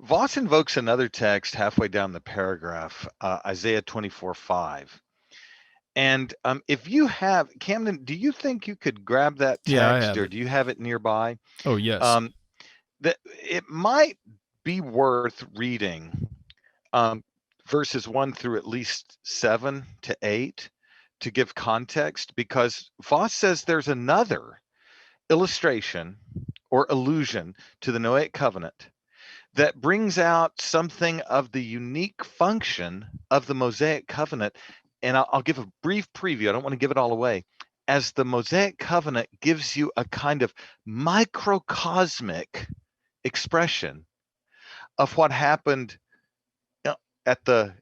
Voss invokes another text halfway down the paragraph, Isaiah 24:5. And if you have, Camden, do you think you could grab that Yeah, I text, have or it. do you have it nearby? Oh, yes. Um, that it might be worth reading verses 1 through at least 7 to 8 to give context, because Voss says there's another illustration or allusion to the Noahic covenant that brings out something of the unique function of the Mosaic covenant. And I'll give a brief preview. I don't want to give it all away. As the Mosaic covenant gives you a kind of microcosmic expression of what happened at the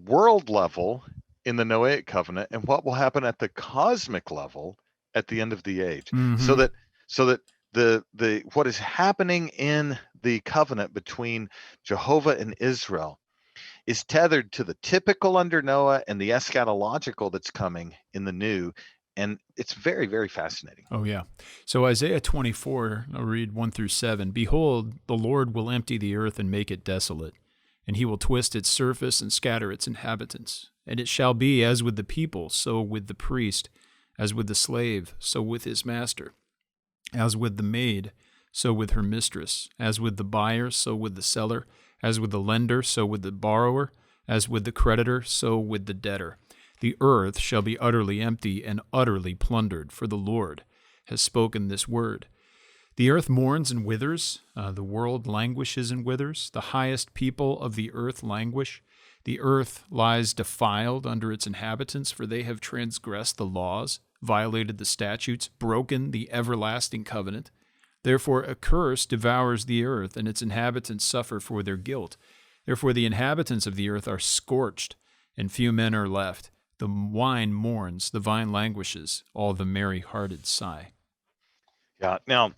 world level in the Noahic covenant, and what will happen at the cosmic level at the end of the age. So Mm-hmm. that so that the what is happening in the covenant between Jehovah and Israel is tethered to the typical under Noah and the eschatological that's coming in the new. And it's very, very fascinating. Oh, yeah. So Isaiah 24, I'll read 1 through 7. Behold, the Lord will empty the earth and make it desolate, and he will twist its surface and scatter its inhabitants. And it shall be as with the people, so with the priest, as with the slave, so with his master, as with the maid, so with her mistress, as with the buyer, so with the seller, as with the lender, so with the borrower, as with the creditor, so with the debtor. The earth shall be utterly empty and utterly plundered, for the Lord has spoken this word. The earth mourns and withers, the world languishes and withers, the highest people of the earth languish. The earth lies defiled under its inhabitants, for they have transgressed the laws, violated the statutes, broken the everlasting covenant. Therefore a curse devours the earth, and its inhabitants suffer for their guilt. Therefore the inhabitants of the earth are scorched, and few men are left. The wine mourns, the vine languishes, all the merry-hearted sigh. Yeah. Now,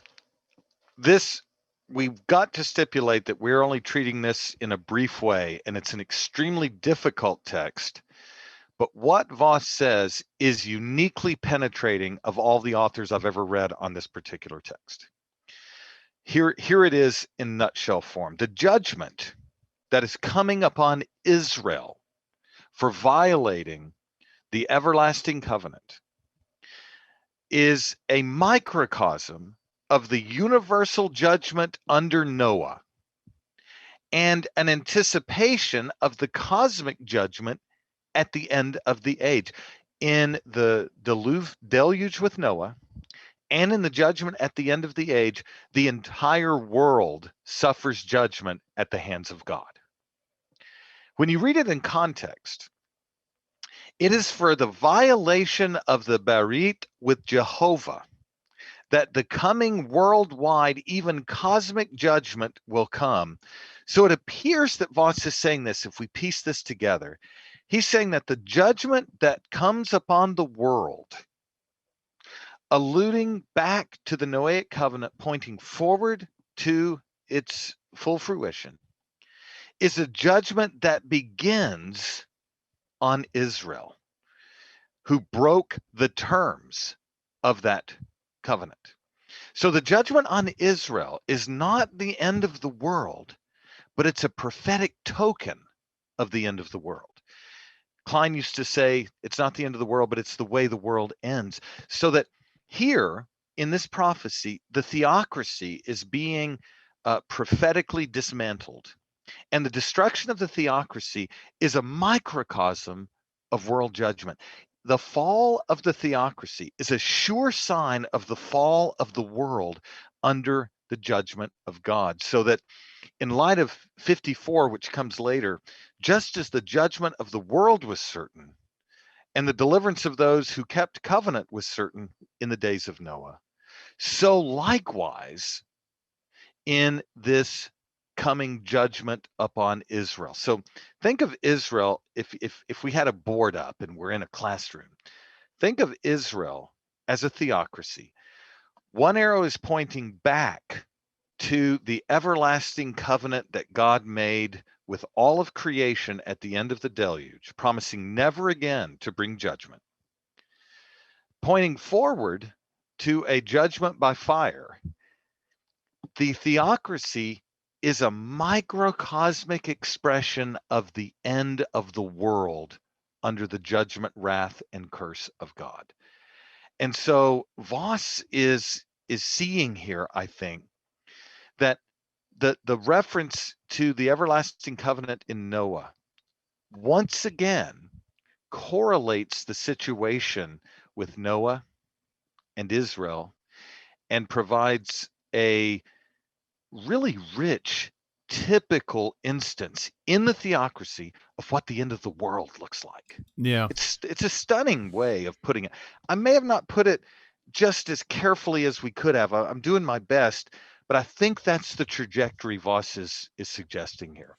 this, we've got to stipulate that we're only treating this in a brief way, and it's an extremely difficult text. But what Voss says is uniquely penetrating of all the authors I've ever read on this particular text. Here it is in nutshell form. The judgment that is coming upon Israel for violating the everlasting covenant is a microcosm of the universal judgment under Noah, and an anticipation of the cosmic judgment at the end of the age. In the deluge with Noah, and in the judgment at the end of the age, the entire world suffers judgment at the hands of God. When you read it in context, it is for the violation of the Berit with Jehovah that the coming worldwide, even cosmic judgment will come. So it appears that Voss is saying this, if we piece this together, he's saying that the judgment that comes upon the world, alluding back to the Noahic covenant, pointing forward to its full fruition, is a judgment that begins on Israel, who broke the terms of that covenant. So the judgment on Israel is not the end of the world, but it's a prophetic token of the end of the world. Klein used to say it's not the end of the world, but it's the way the world ends. So that here in this prophecy, the theocracy is being prophetically dismantled. And the destruction of the theocracy is a microcosm of world judgment. The fall of the theocracy is a sure sign of the fall of the world under the judgment of God. So that in light of 54, which comes later, just as the judgment of the world was certain, and the deliverance of those who kept covenant was certain in the days of Noah, so likewise in this coming judgment upon Israel. So think of Israel, if we had a board up and we're in a classroom, think of Israel as a theocracy. One arrow is pointing back to the everlasting covenant that God made with all of creation at the end of the deluge, promising never again to bring judgment. Pointing forward to a judgment by fire, the theocracy is a microcosmic expression of the end of the world under the judgment, wrath, and curse of God. And so Voss is seeing here, I think, that the reference to the everlasting covenant in Noah once again correlates the situation with Noah and Israel and provides a really rich, typical instance in the theocracy of what the end of the world looks like. Yeah. It's a stunning way of putting it. I may have not put it just as carefully as we could have. I'm doing my best, but I think that's the trajectory Voss is suggesting here.